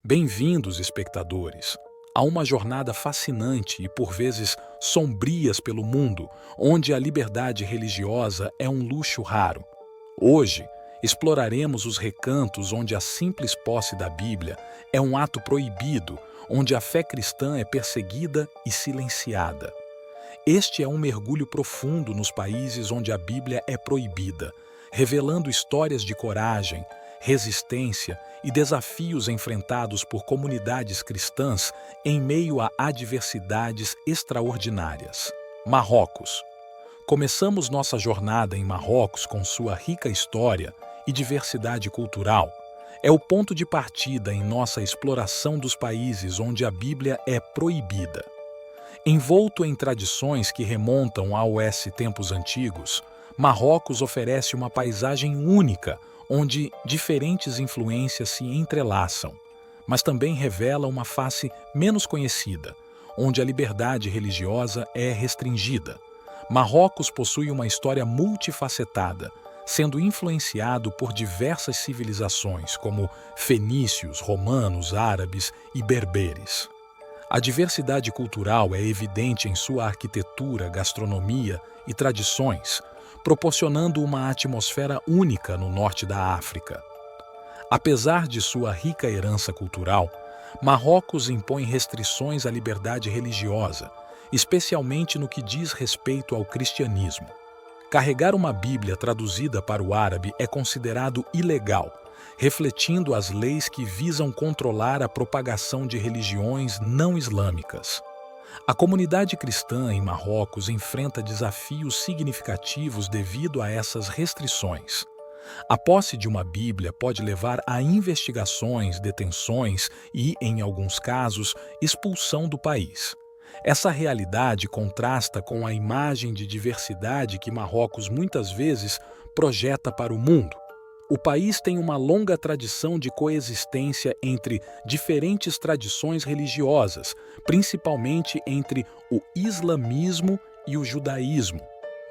Bem-vindos, espectadores, a uma jornada fascinante e, por vezes, sombrias pelo mundo, onde a liberdade religiosa é um luxo raro. Hoje, exploraremos os recantos onde a simples posse da Bíblia é um ato proibido, onde a fé cristã é perseguida e silenciada. Este é um mergulho profundo nos países onde a Bíblia é proibida, revelando histórias de coragem, resistência e desafios enfrentados por comunidades cristãs em meio a adversidades extraordinárias. Marrocos. Começamos nossa jornada em Marrocos com sua rica história e diversidade cultural. É o ponto de partida em nossa exploração dos países onde a Bíblia é proibida. Envolto em tradições que remontam aos tempos antigos, Marrocos oferece uma paisagem única, onde diferentes influências se entrelaçam, mas também revela uma face menos conhecida, onde a liberdade religiosa é restringida. Marrocos possui uma história multifacetada, sendo influenciado por diversas civilizações, como fenícios, romanos, árabes e berberes. A diversidade cultural é evidente em sua arquitetura, gastronomia e tradições, proporcionando uma atmosfera única no norte da África. Apesar de sua rica herança cultural, Marrocos impõe restrições à liberdade religiosa, especialmente no que diz respeito ao cristianismo. Carregar uma Bíblia traduzida para o árabe é considerado ilegal, refletindo as leis que visam controlar a propagação de religiões não islâmicas. A comunidade cristã em Marrocos enfrenta desafios significativos devido a essas restrições. A posse de uma Bíblia pode levar a investigações, detenções e, em alguns casos, expulsão do país. Essa realidade contrasta com a imagem de diversidade que Marrocos muitas vezes projeta para o mundo. O país tem uma longa tradição de coexistência entre diferentes tradições religiosas, principalmente entre o islamismo e o judaísmo.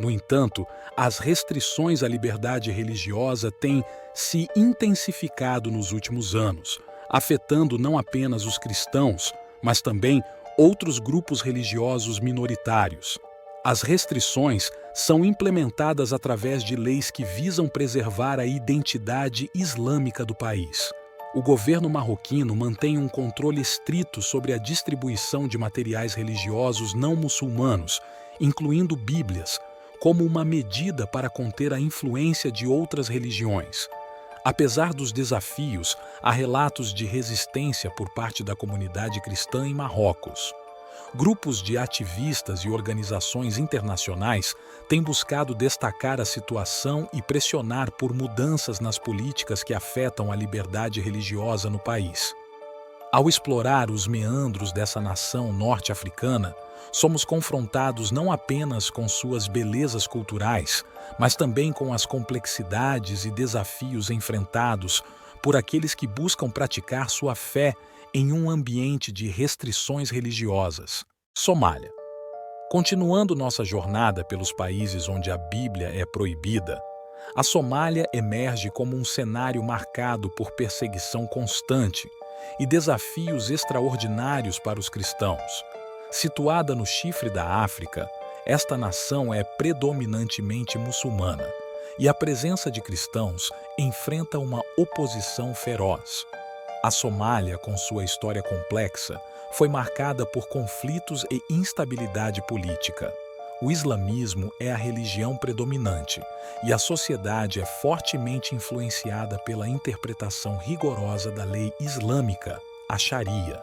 No entanto, as restrições à liberdade religiosa têm se intensificado nos últimos anos, afetando não apenas os cristãos, mas também outros grupos religiosos minoritários. As restrições são implementadas através de leis que visam preservar a identidade islâmica do país. O governo marroquino mantém um controle estrito sobre a distribuição de materiais religiosos não muçulmanos, incluindo Bíblias, como uma medida para conter a influência de outras religiões. Apesar dos desafios, há relatos de resistência por parte da comunidade cristã em Marrocos. Grupos de ativistas e organizações internacionais têm buscado destacar a situação e pressionar por mudanças nas políticas que afetam a liberdade religiosa no país. Ao explorar os meandros dessa nação norte-africana, somos confrontados não apenas com suas belezas culturais, mas também com as complexidades e desafios enfrentados por aqueles que buscam praticar sua fé em um ambiente de restrições religiosas. Somália. Continuando nossa jornada pelos países onde a Bíblia é proibida, a Somália emerge como um cenário marcado por perseguição constante e desafios extraordinários para os cristãos. Situada no chifre da África, esta nação é predominantemente muçulmana e a presença de cristãos enfrenta uma oposição feroz. A Somália, com sua história complexa, foi marcada por conflitos e instabilidade política. O islamismo é a religião predominante e a sociedade é fortemente influenciada pela interpretação rigorosa da lei islâmica, a Sharia.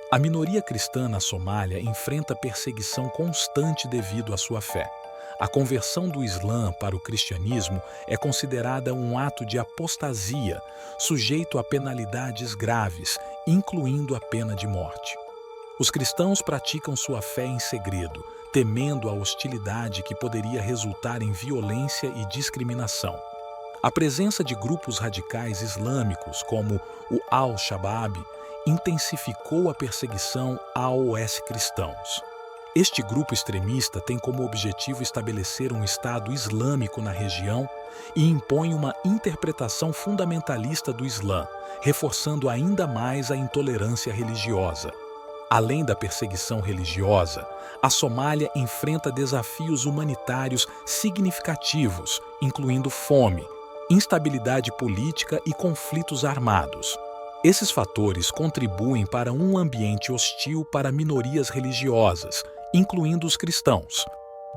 A minoria cristã na Somália enfrenta perseguição constante devido à sua fé. A conversão do Islã para o cristianismo é considerada um ato de apostasia, sujeito a penalidades graves, incluindo a pena de morte. Os cristãos praticam sua fé em segredo, temendo a hostilidade que poderia resultar em violência e discriminação. A presença de grupos radicais islâmicos, como o Al-Shabaab, intensificou a perseguição aos cristãos. Este grupo extremista tem como objetivo estabelecer um Estado islâmico na região e impõe uma interpretação fundamentalista do Islã, reforçando ainda mais a intolerância religiosa. Além da perseguição religiosa, a Somália enfrenta desafios humanitários significativos, incluindo fome, instabilidade política e conflitos armados. Esses fatores contribuem para um ambiente hostil para minorias religiosas, incluindo os cristãos.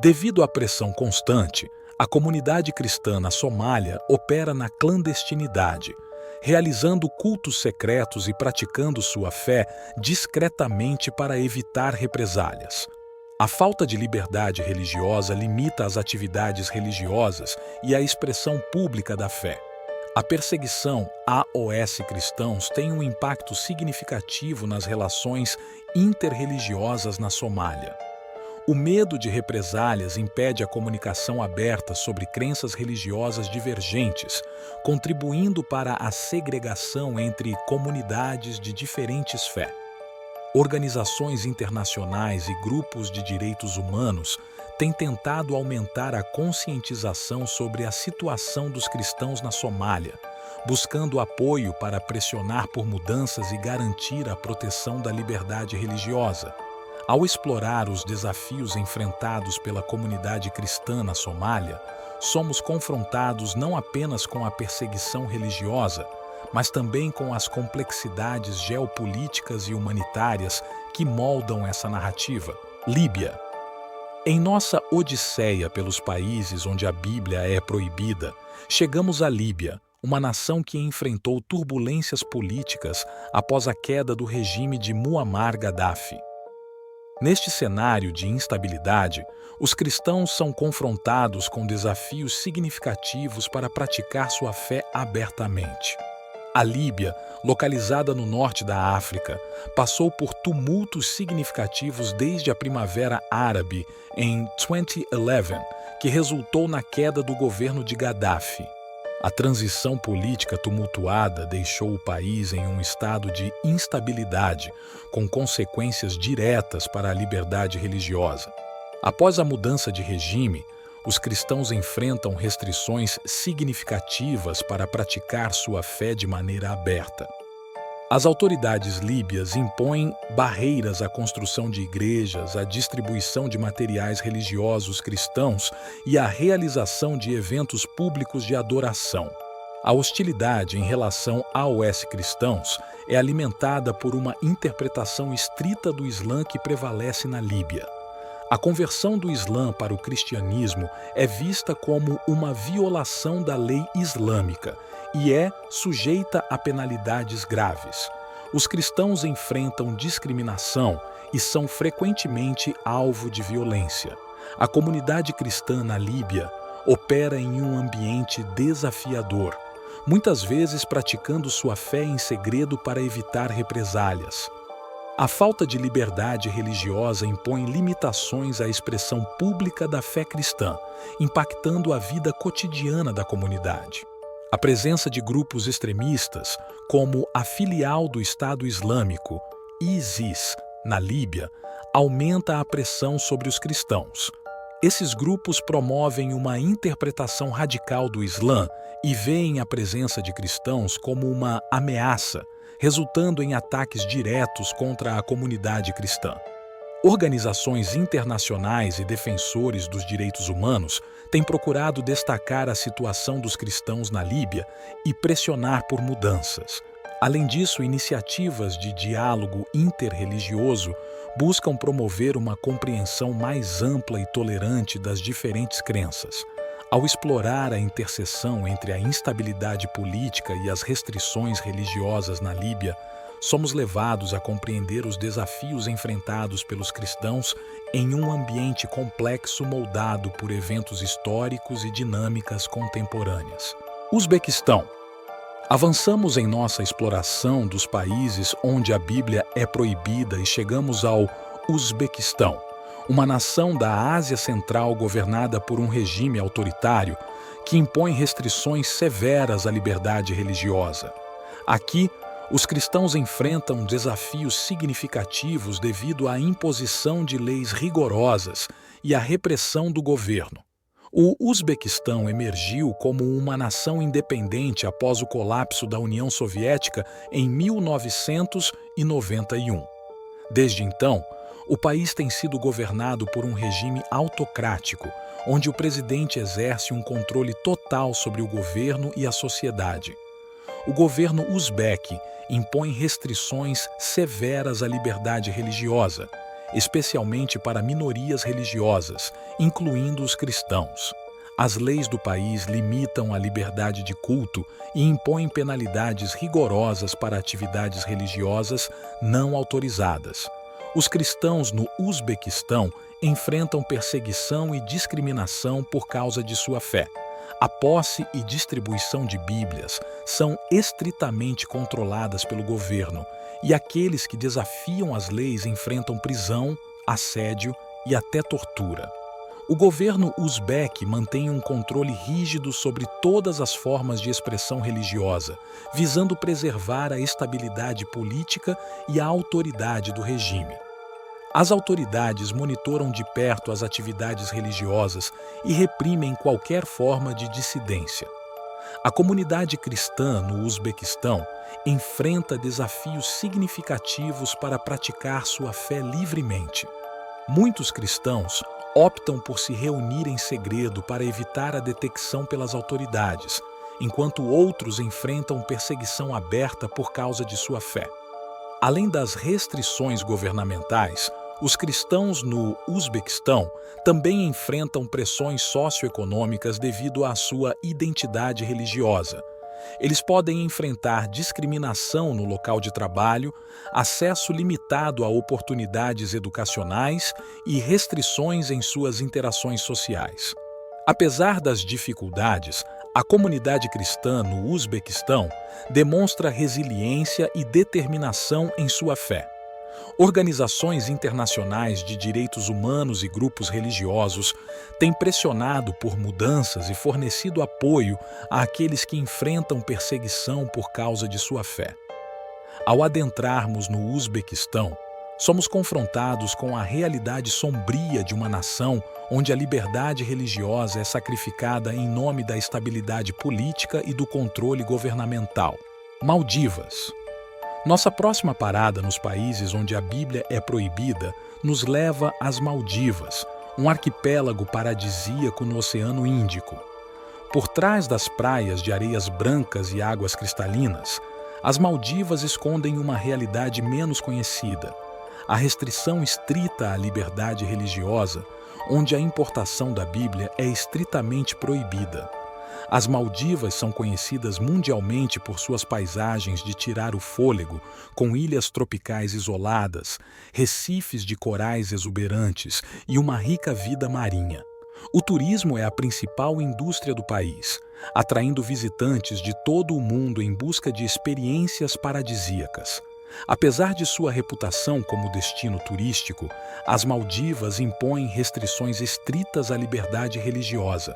Devido à pressão constante, a comunidade cristã na Somália opera na clandestinidade, realizando cultos secretos e praticando sua fé discretamente para evitar represálias. A falta de liberdade religiosa limita as atividades religiosas e a expressão pública da fé. A perseguição aos cristãos tem um impacto significativo nas relações interreligiosas na Somália. O medo de represálias impede a comunicação aberta sobre crenças religiosas divergentes, contribuindo para a segregação entre comunidades de diferentes fé. Organizações internacionais e grupos de direitos humanos têm tentado aumentar a conscientização sobre a situação dos cristãos na Somália, buscando apoio para pressionar por mudanças e garantir a proteção da liberdade religiosa. Ao explorar os desafios enfrentados pela comunidade cristã na Somália, somos confrontados não apenas com a perseguição religiosa, mas também com as complexidades geopolíticas e humanitárias que moldam essa narrativa. Líbia. Em nossa odisseia pelos países onde a Bíblia é proibida, chegamos à Líbia, uma nação que enfrentou turbulências políticas após a queda do regime de Muammar Gaddafi. Neste cenário de instabilidade, os cristãos são confrontados com desafios significativos para praticar sua fé abertamente. A Líbia, localizada no norte da África, passou por tumultos significativos desde a Primavera Árabe em 2011, que resultou na queda do governo de Gaddafi. A transição política tumultuada deixou o país em um estado de instabilidade, com consequências diretas para a liberdade religiosa. Após a mudança de regime, os cristãos enfrentam restrições significativas para praticar sua fé de maneira aberta. As autoridades líbias impõem barreiras à construção de igrejas, à distribuição de materiais religiosos cristãos e à realização de eventos públicos de adoração. A hostilidade em relação aos cristãos é alimentada por uma interpretação estrita do Islã que prevalece na Líbia. A conversão do Islã para o cristianismo é vista como uma violação da lei islâmica e é sujeita a penalidades graves. Os cristãos enfrentam discriminação e são frequentemente alvo de violência. A comunidade cristã na Líbia opera em um ambiente desafiador, muitas vezes praticando sua fé em segredo para evitar represálias. A falta de liberdade religiosa impõe limitações à expressão pública da fé cristã, impactando a vida cotidiana da comunidade. A presença de grupos extremistas, como a filial do Estado Islâmico, ISIS, na Líbia, aumenta a pressão sobre os cristãos. Esses grupos promovem uma interpretação radical do Islã e veem a presença de cristãos como uma ameaça, resultando em ataques diretos contra a comunidade cristã. Organizações internacionais e defensores dos direitos humanos têm procurado destacar a situação dos cristãos na Líbia e pressionar por mudanças. Além disso, iniciativas de diálogo interreligioso buscam promover uma compreensão mais ampla e tolerante das diferentes crenças. Ao explorar a interseção entre a instabilidade política e as restrições religiosas na Líbia, somos levados a compreender os desafios enfrentados pelos cristãos em um ambiente complexo moldado por eventos históricos e dinâmicas contemporâneas. Uzbequistão. Avançamos em nossa exploração dos países onde a Bíblia é proibida e chegamos ao Uzbequistão, uma nação da Ásia Central governada por um regime autoritário que impõe restrições severas à liberdade religiosa. Aqui, Os cristãos enfrentam desafios significativos devido à imposição de leis rigorosas e à repressão do governo. O Uzbequistão emergiu como uma nação independente após o colapso da União Soviética em 1991. Desde então, o país tem sido governado por um regime autocrático, onde o presidente exerce um controle total sobre o governo e a sociedade. O governo uzbeque impõe restrições severas à liberdade religiosa, especialmente para minorias religiosas, incluindo os cristãos. As leis do país limitam a liberdade de culto e impõem penalidades rigorosas para atividades religiosas não autorizadas. Os cristãos no Uzbequistão enfrentam perseguição e discriminação por causa de sua fé. A posse e distribuição de Bíblias são estritamente controladas pelo governo, e aqueles que desafiam as leis enfrentam prisão, assédio e até tortura. O governo uzbeque mantém um controle rígido sobre todas as formas de expressão religiosa, visando preservar a estabilidade política e a autoridade do regime. As autoridades monitoram de perto as atividades religiosas e reprimem qualquer forma de dissidência. A comunidade cristã no Uzbequistão enfrenta desafios significativos para praticar sua fé livremente. Muitos cristãos optam por se reunir em segredo para evitar a detecção pelas autoridades, enquanto outros enfrentam perseguição aberta por causa de sua fé. Além das restrições governamentais, os cristãos no Uzbequistão também enfrentam pressões socioeconômicas devido à sua identidade religiosa. Eles podem enfrentar discriminação no local de trabalho, acesso limitado a oportunidades educacionais e restrições em suas interações sociais. Apesar das dificuldades, a comunidade cristã no Uzbequistão demonstra resiliência e determinação em sua fé. Organizações internacionais de direitos humanos e grupos religiosos têm pressionado por mudanças e fornecido apoio àqueles que enfrentam perseguição por causa de sua fé. Ao adentrarmos no Uzbequistão, somos confrontados com a realidade sombria de uma nação onde a liberdade religiosa é sacrificada em nome da estabilidade política e do controle governamental. Maldivas. Nossa próxima parada nos países onde a Bíblia é proibida nos leva às Maldivas, um arquipélago paradisíaco no Oceano Índico. Por trás das praias de areias brancas e águas cristalinas, as Maldivas escondem uma realidade menos conhecida: a restrição estrita à liberdade religiosa, onde a importação da Bíblia é estritamente proibida. As Maldivas são conhecidas mundialmente por suas paisagens de tirar o fôlego, com ilhas tropicais isoladas, recifes de corais exuberantes e uma rica vida marinha. O turismo é a principal indústria do país, atraindo visitantes de todo o mundo em busca de experiências paradisíacas. Apesar de sua reputação como destino turístico, as Maldivas impõem restrições estritas à liberdade religiosa.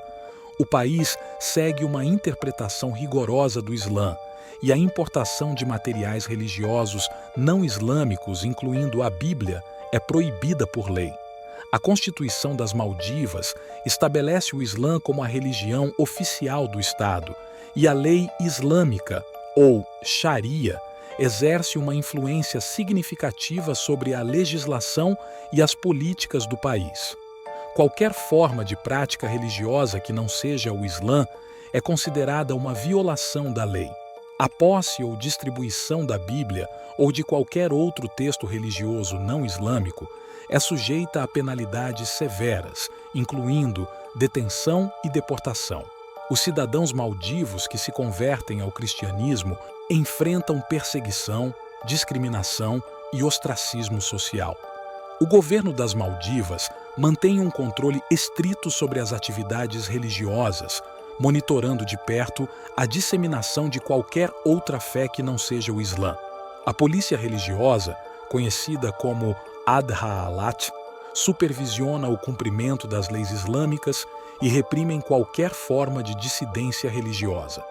O país segue uma interpretação rigorosa do Islã e a importação de materiais religiosos não islâmicos, incluindo a Bíblia, é proibida por lei. A Constituição das Maldivas estabelece o Islã como a religião oficial do Estado e a lei islâmica, ou Sharia, exerce uma influência significativa sobre a legislação e as políticas do país. Qualquer forma de prática religiosa que não seja o Islã é considerada uma violação da lei. A posse ou distribuição da Bíblia ou de qualquer outro texto religioso não islâmico é sujeita a penalidades severas, incluindo detenção e deportação. Os cidadãos maldivos que se convertem ao cristianismo enfrentam perseguição, discriminação e ostracismo social. O governo das Maldivas mantém um controle estrito sobre as atividades religiosas, monitorando de perto a disseminação de qualquer outra fé que não seja o Islã. A polícia religiosa, conhecida como Adha-Alat, supervisiona o cumprimento das leis islâmicas e reprime qualquer forma de dissidência religiosa.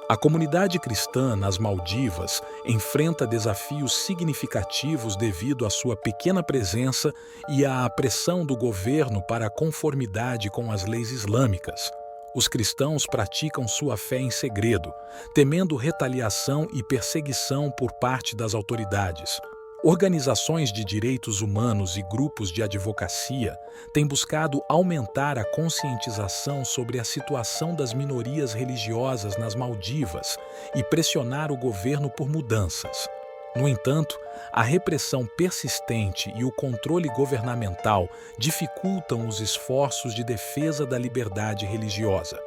A comunidade cristã nas Maldivas enfrenta desafios significativos devido à sua pequena presença e à pressão do governo para a conformidade com as leis islâmicas. Os cristãos praticam sua fé em segredo, temendo retaliação e perseguição por parte das autoridades. Organizações de direitos humanos e grupos de advocacia têm buscado aumentar a conscientização sobre a situação das minorias religiosas nas Maldivas e pressionar o governo por mudanças. No entanto, a repressão persistente e o controle governamental dificultam os esforços de defesa da liberdade religiosa.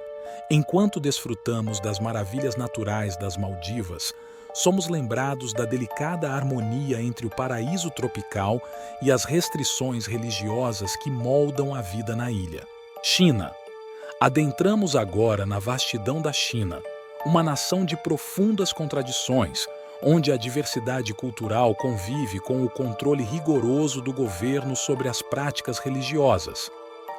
Enquanto desfrutamos das maravilhas naturais das Maldivas, somos lembrados da delicada harmonia entre o paraíso tropical e as restrições religiosas que moldam a vida na ilha. China. Adentramos agora na vastidão da China, uma nação de profundas contradições, onde a diversidade cultural convive com o controle rigoroso do governo sobre as práticas religiosas.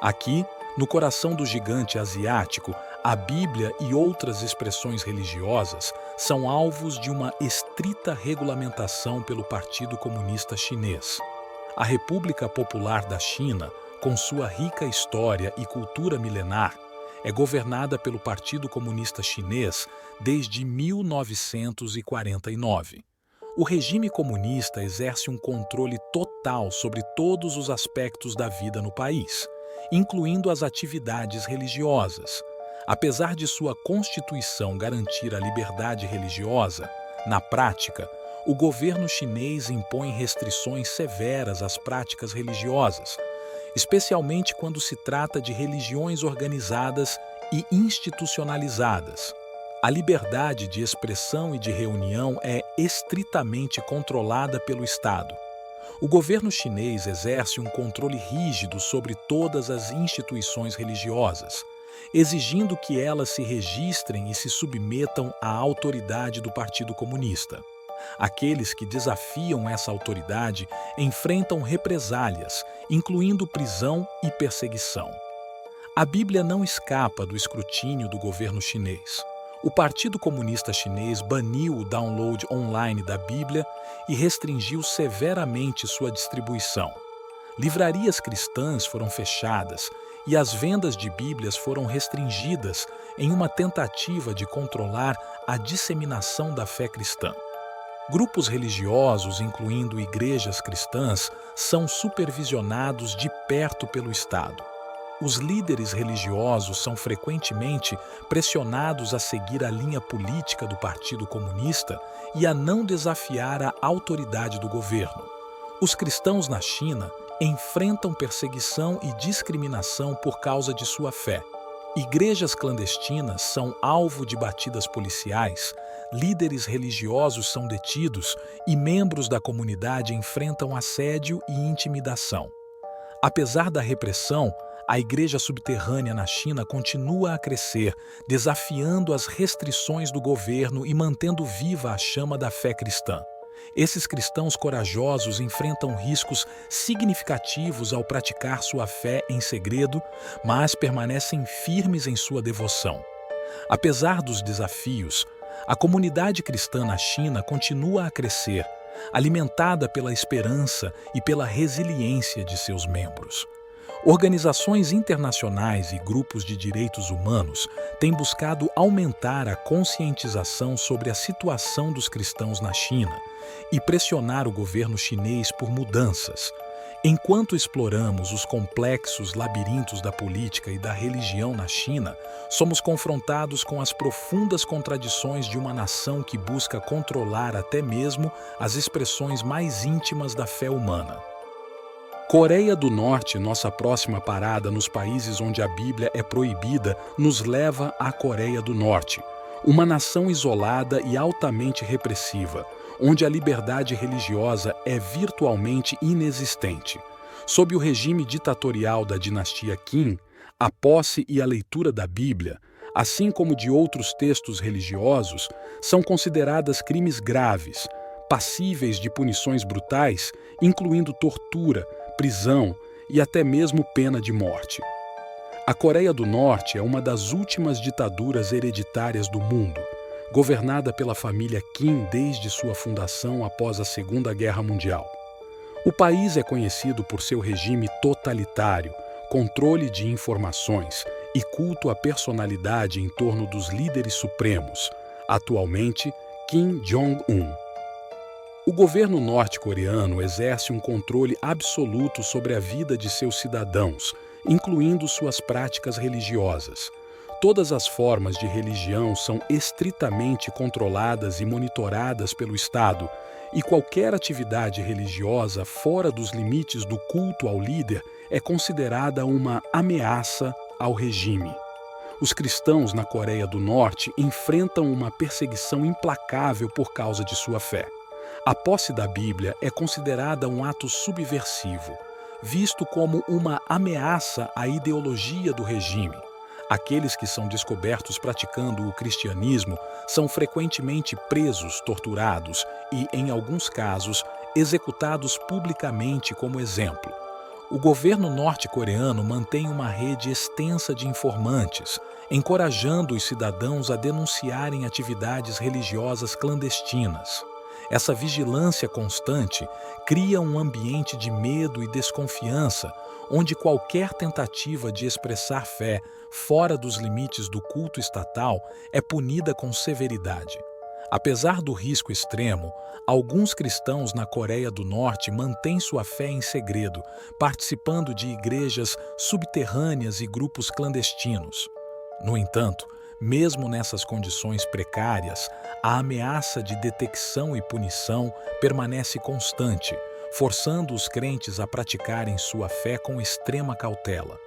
Aqui, no coração do gigante asiático, a Bíblia e outras expressões religiosas são alvos de uma estrita regulamentação pelo Partido Comunista Chinês. A República Popular da China, com sua rica história e cultura milenar, é governada pelo Partido Comunista Chinês desde 1949. O regime comunista exerce um controle total sobre todos os aspectos da vida no país, incluindo as atividades religiosas. Apesar de sua Constituição garantir a liberdade religiosa, na prática, o governo chinês impõe restrições severas às práticas religiosas, especialmente quando se trata de religiões organizadas e institucionalizadas. A liberdade de expressão e de reunião é estritamente controlada pelo Estado. O governo chinês exerce um controle rígido sobre todas as instituições religiosas, exigindo que elas se registrem e se submetam à autoridade do Partido Comunista. Aqueles que desafiam essa autoridade enfrentam represálias, incluindo prisão e perseguição. A Bíblia não escapa do escrutínio do governo chinês. O Partido Comunista Chinês baniu o download online da Bíblia e restringiu severamente sua distribuição. Livrarias cristãs foram fechadas e as vendas de Bíblias foram restringidas em uma tentativa de controlar a disseminação da fé cristã. Grupos religiosos, incluindo igrejas cristãs, são supervisionados de perto pelo Estado. Os líderes religiosos são frequentemente pressionados a seguir a linha política do Partido Comunista e a não desafiar a autoridade do governo. Os cristãos na China enfrentam perseguição e discriminação por causa de sua fé. Igrejas clandestinas são alvo de batidas policiais, líderes religiosos são detidos e membros da comunidade enfrentam assédio e intimidação. Apesar da repressão, a igreja subterrânea na China continua a crescer, desafiando as restrições do governo e mantendo viva a chama da fé cristã. Esses cristãos corajosos enfrentam riscos significativos ao praticar sua fé em segredo, mas permanecem firmes em sua devoção. Apesar dos desafios, a comunidade cristã na China continua a crescer, alimentada pela esperança e pela resiliência de seus membros. Organizações internacionais e grupos de direitos humanos têm buscado aumentar a conscientização sobre a situação dos cristãos na China e pressionar o governo chinês por mudanças. Enquanto exploramos os complexos labirintos da política e da religião na China, somos confrontados com as profundas contradições de uma nação que busca controlar até mesmo as expressões mais íntimas da fé humana. Coreia do Norte, nossa próxima parada nos países onde a Bíblia é proibida, nos leva à Coreia do Norte, uma nação isolada e altamente repressiva, onde a liberdade religiosa é virtualmente inexistente. Sob o regime ditatorial da dinastia Kim, a posse e a leitura da Bíblia, assim como de outros textos religiosos, são consideradas crimes graves, passíveis de punições brutais, incluindo tortura, prisão e até mesmo pena de morte. A Coreia do Norte é uma das últimas ditaduras hereditárias do mundo, governada pela família Qin desde sua fundação após a Segunda Guerra Mundial. O país é conhecido por seu regime totalitário, controle de informações e culto à personalidade em torno dos líderes supremos, atualmente Kim Jong-un. O governo norte-coreano exerce um controle absoluto sobre a vida de seus cidadãos, incluindo suas práticas religiosas. Todas as formas de religião são estritamente controladas e monitoradas pelo Estado, e qualquer atividade religiosa fora dos limites do culto ao líder é considerada uma ameaça ao regime. Os cristãos na Coreia do Norte enfrentam uma perseguição implacável por causa de sua fé. A posse da Bíblia é considerada um ato subversivo, visto como uma ameaça à ideologia do regime. Aqueles que são descobertos praticando o cristianismo são frequentemente presos, torturados e, em alguns casos, executados publicamente como exemplo. O governo norte-coreano mantém uma rede extensa de informantes, encorajando os cidadãos a denunciarem atividades religiosas clandestinas. Essa vigilância constante cria um ambiente de medo e desconfiança, onde qualquer tentativa de expressar fé fora dos limites do culto estatal é punida com severidade. Apesar do risco extremo, alguns cristãos na Coreia do Norte mantêm sua fé em segredo, participando de igrejas subterrâneas e grupos clandestinos. No entanto, mesmo nessas condições precárias, a ameaça de detecção e punição permanece constante, forçando os crentes a praticarem sua fé com extrema cautela.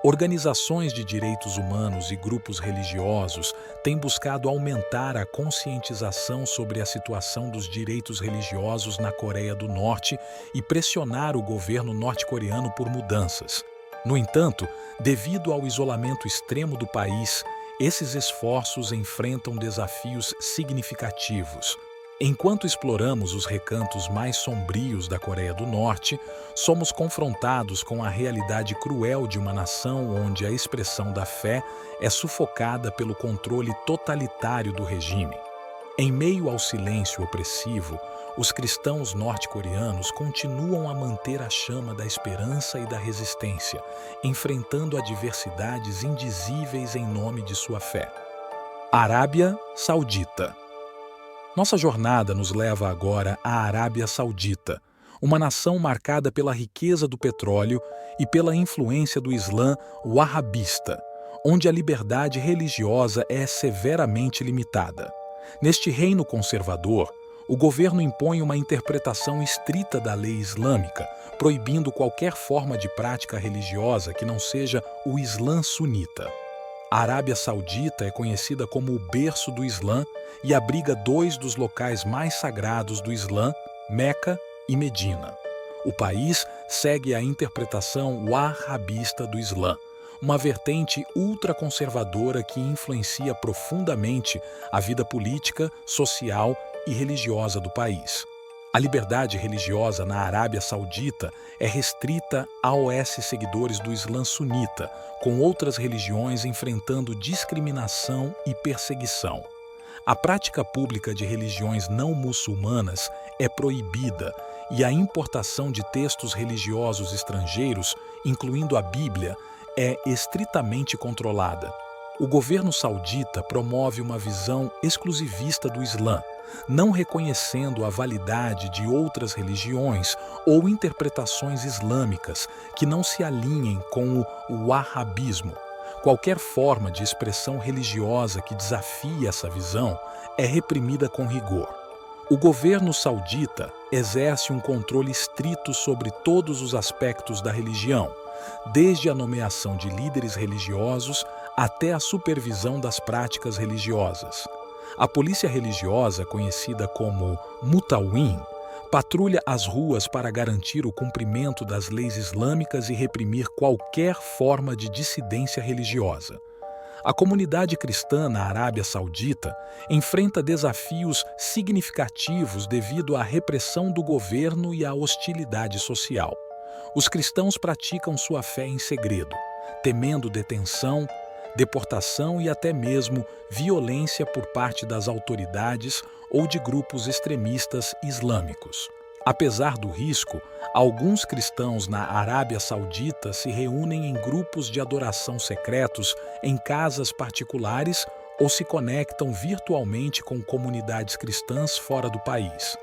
Organizações de direitos humanos e grupos religiosos têm buscado aumentar a conscientização sobre a situação dos direitos religiosos na Coreia do Norte e pressionar o governo norte-coreano por mudanças. No entanto, devido ao isolamento extremo do país, esses esforços enfrentam desafios significativos. Enquanto exploramos os recantos mais sombrios da Coreia do Norte, somos confrontados com a realidade cruel de uma nação onde a expressão da fé é sufocada pelo controle totalitário do regime. Em meio ao silêncio opressivo, os cristãos norte-coreanos continuam a manter a chama da esperança e da resistência, enfrentando adversidades indizíveis em nome de sua fé. Arábia Saudita. Nossa jornada nos leva agora à Arábia Saudita, uma nação marcada pela riqueza do petróleo e pela influência do Islã wahhabista, onde a liberdade religiosa é severamente limitada. Neste reino conservador, o governo impõe uma interpretação estrita da lei islâmica, proibindo qualquer forma de prática religiosa que não seja o Islã sunita. A Arábia Saudita é conhecida como o berço do Islã e abriga dois dos locais mais sagrados do Islã, Meca e Medina. O país segue a interpretação wahhabista do Islã, uma vertente ultraconservadora que influencia profundamente a vida política, social e religiosa do país. A liberdade religiosa na Arábia Saudita é restrita aos seguidores do Islã sunita, com outras religiões enfrentando discriminação e perseguição. A prática pública de religiões não muçulmanas é proibida e a importação de textos religiosos estrangeiros, incluindo a Bíblia, é estritamente controlada. O governo saudita promove uma visão exclusivista do Islã, não reconhecendo a validade de outras religiões ou interpretações islâmicas que não se alinhem com o wahhabismo. Qualquer forma de expressão religiosa que desafie essa visão é reprimida com rigor. O governo saudita exerce um controle estrito sobre todos os aspectos da religião, desde a nomeação de líderes religiosos até a supervisão das práticas religiosas. A polícia religiosa, conhecida como Mutawin, patrulha as ruas para garantir o cumprimento das leis islâmicas e reprimir qualquer forma de dissidência religiosa. A comunidade cristã na Arábia Saudita enfrenta desafios significativos devido à repressão do governo e à hostilidade social. Os cristãos praticam sua fé em segredo, temendo detenção, deportação e até mesmo violência por parte das autoridades ou de grupos extremistas islâmicos. Apesar do risco, alguns cristãos na Arábia Saudita se reúnem em grupos de adoração secretos em casas particulares ou se conectam virtualmente com comunidades cristãs fora do país.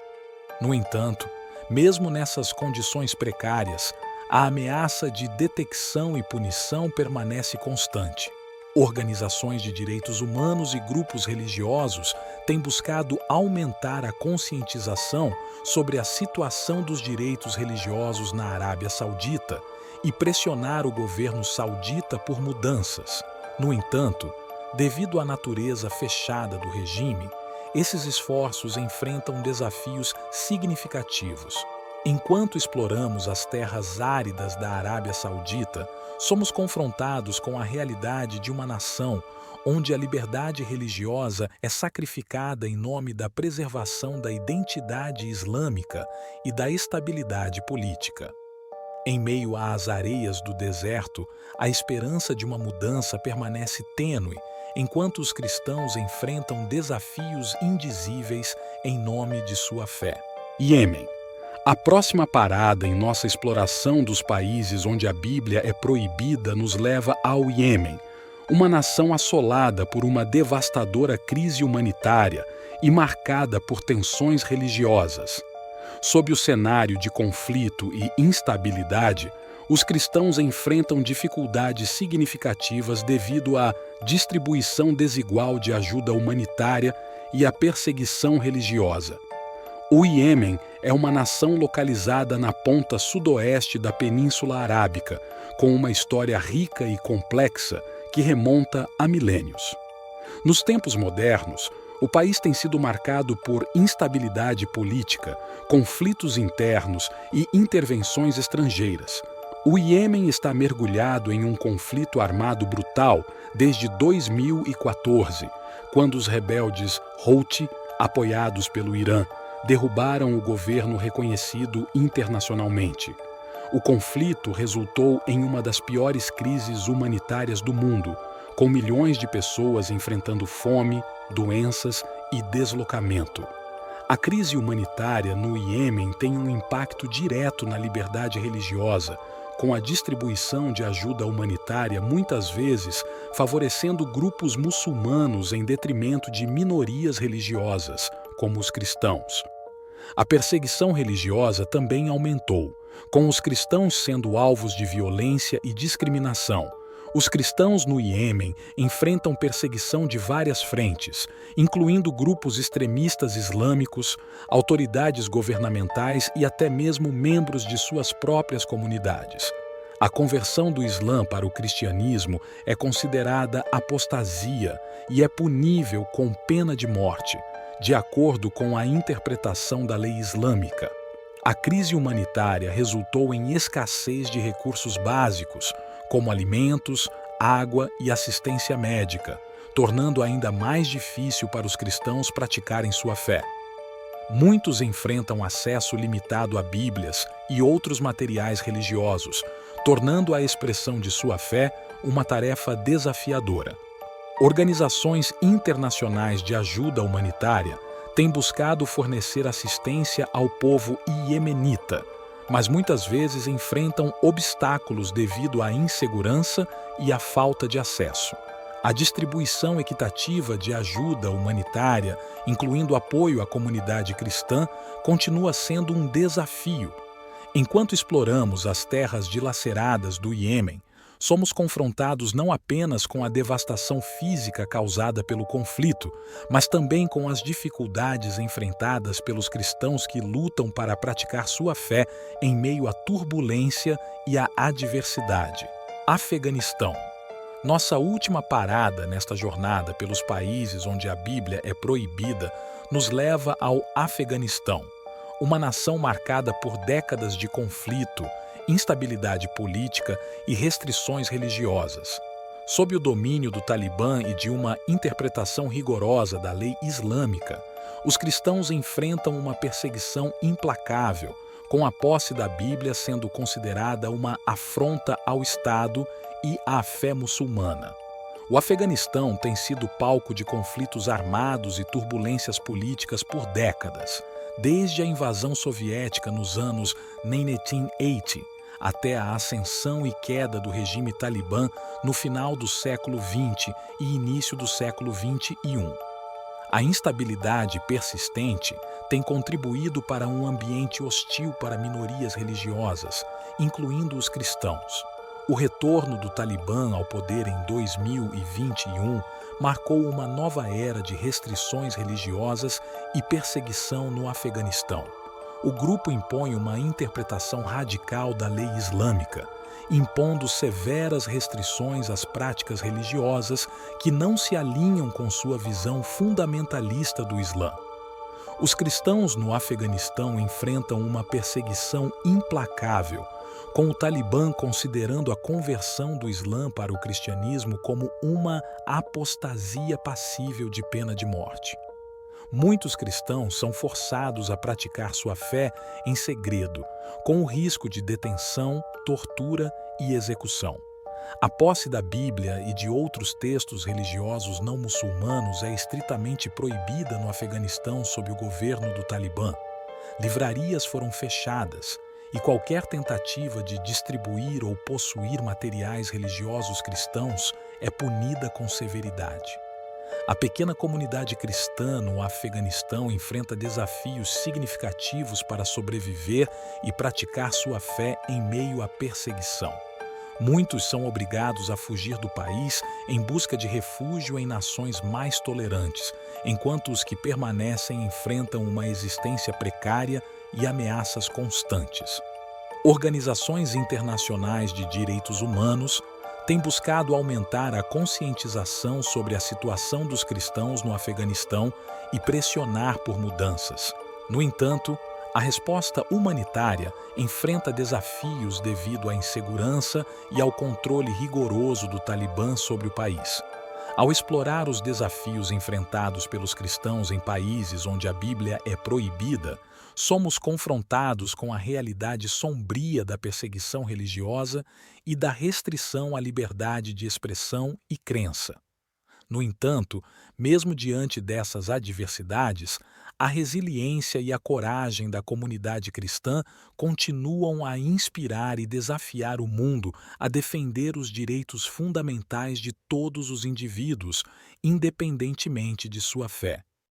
No entanto, mesmo nessas condições precárias, a ameaça de detecção e punição permanece constante. Organizações de direitos humanos e grupos religiosos têm buscado aumentar a conscientização sobre a situação dos direitos religiosos na Arábia Saudita e pressionar o governo saudita por mudanças. No entanto, devido à natureza fechada do regime, esses esforços enfrentam desafios significativos. Enquanto exploramos as terras áridas da Arábia Saudita, somos confrontados com a realidade de uma nação onde a liberdade religiosa é sacrificada em nome da preservação da identidade islâmica e da estabilidade política. Em meio às areias do deserto, a esperança de uma mudança permanece tênue, enquanto os cristãos enfrentam desafios indizíveis em nome de sua fé. Iêmen. A próxima parada em nossa exploração dos países onde a Bíblia é proibida nos leva ao Iêmen, uma nação assolada por uma devastadora crise humanitária e marcada por tensões religiosas. Sob o cenário de conflito e instabilidade, os cristãos enfrentam dificuldades significativas devido à distribuição desigual de ajuda humanitária e à perseguição religiosa. O Iêmen é uma nação localizada na ponta sudoeste da Península Arábica, com uma história rica e complexa que remonta a milênios. Nos tempos modernos, o país tem sido marcado por instabilidade política, conflitos internos e intervenções estrangeiras. O Iêmen está mergulhado em um conflito armado brutal desde 2014, quando os rebeldes Houthi, apoiados pelo Irã, derrubaram o governo reconhecido internacionalmente. O conflito resultou em uma das piores crises humanitárias do mundo, com milhões de pessoas enfrentando fome, doenças e deslocamento. A crise humanitária no Iêmen tem um impacto direto na liberdade religiosa, com a distribuição de ajuda humanitária muitas vezes favorecendo grupos muçulmanos em detrimento de minorias religiosas, como os cristãos. A perseguição religiosa também aumentou, com os cristãos sendo alvos de violência e discriminação. Os cristãos no Iêmen enfrentam perseguição de várias frentes, incluindo grupos extremistas islâmicos, autoridades governamentais e até mesmo membros de suas próprias comunidades. A conversão do Islã para o cristianismo é considerada apostasia e é punível com pena de morte, de acordo com a interpretação da lei islâmica. A crise humanitária resultou em escassez de recursos básicos, como alimentos, água e assistência médica, tornando ainda mais difícil para os cristãos praticarem sua fé. Muitos enfrentam acesso limitado a Bíblias e outros materiais religiosos, tornando a expressão de sua fé uma tarefa desafiadora. Organizações internacionais de ajuda humanitária têm buscado fornecer assistência ao povo iemenita, mas muitas vezes enfrentam obstáculos devido à insegurança e à falta de acesso. A distribuição equitativa de ajuda humanitária, incluindo apoio à comunidade cristã, continua sendo um desafio. Enquanto exploramos as terras dilaceradas do Iêmen, somos confrontados não apenas com a devastação física causada pelo conflito, mas também com as dificuldades enfrentadas pelos cristãos que lutam para praticar sua fé em meio à turbulência e à adversidade. Afeganistão. Nossa última parada nesta jornada pelos países onde a Bíblia é proibida nos leva ao Afeganistão, uma nação marcada por décadas de conflito, instabilidade política e restrições religiosas. Sob o domínio do Talibã e de uma interpretação rigorosa da lei islâmica, os cristãos enfrentam uma perseguição implacável, com a posse da Bíblia sendo considerada uma afronta ao Estado e à fé muçulmana. O Afeganistão tem sido palco de conflitos armados e turbulências políticas por décadas, desde a invasão soviética nos anos 1980 até a ascensão e queda do regime talibã no final do século XX e início do século XXI. A instabilidade persistente tem contribuído para um ambiente hostil para minorias religiosas, incluindo os cristãos. O retorno do Talibã ao poder em 2021 marcou uma nova era de restrições religiosas e perseguição no Afeganistão. O grupo impõe uma interpretação radical da lei islâmica, impondo severas restrições às práticas religiosas que não se alinham com sua visão fundamentalista do Islã. Os cristãos no Afeganistão enfrentam uma perseguição implacável, com o Talibã considerando a conversão do Islã para o cristianismo como uma apostasia passível de pena de morte. Muitos cristãos são forçados a praticar sua fé em segredo, com o risco de detenção, tortura e execução. A posse da Bíblia e de outros textos religiosos não muçulmanos é estritamente proibida no Afeganistão sob o governo do Talibã. Livrarias foram fechadas e qualquer tentativa de distribuir ou possuir materiais religiosos cristãos é punida com severidade. A pequena comunidade cristã no Afeganistão enfrenta desafios significativos para sobreviver e praticar sua fé em meio à perseguição. Muitos são obrigados a fugir do país em busca de refúgio em nações mais tolerantes, enquanto os que permanecem enfrentam uma existência precária e ameaças constantes. Organizações internacionais de direitos humanos têm buscado aumentar a conscientização sobre a situação dos cristãos no Afeganistão e pressionar por mudanças. No entanto, a resposta humanitária enfrenta desafios devido à insegurança e ao controle rigoroso do Talibã sobre o país. Ao explorar os desafios enfrentados pelos cristãos em países onde a Bíblia é proibida, somos confrontados com a realidade sombria da perseguição religiosa e da restrição à liberdade de expressão e crença. No entanto, mesmo diante dessas adversidades, a resiliência e a coragem da comunidade cristã continuam a inspirar e desafiar o mundo a defender os direitos fundamentais de todos os indivíduos, independentemente de sua fé.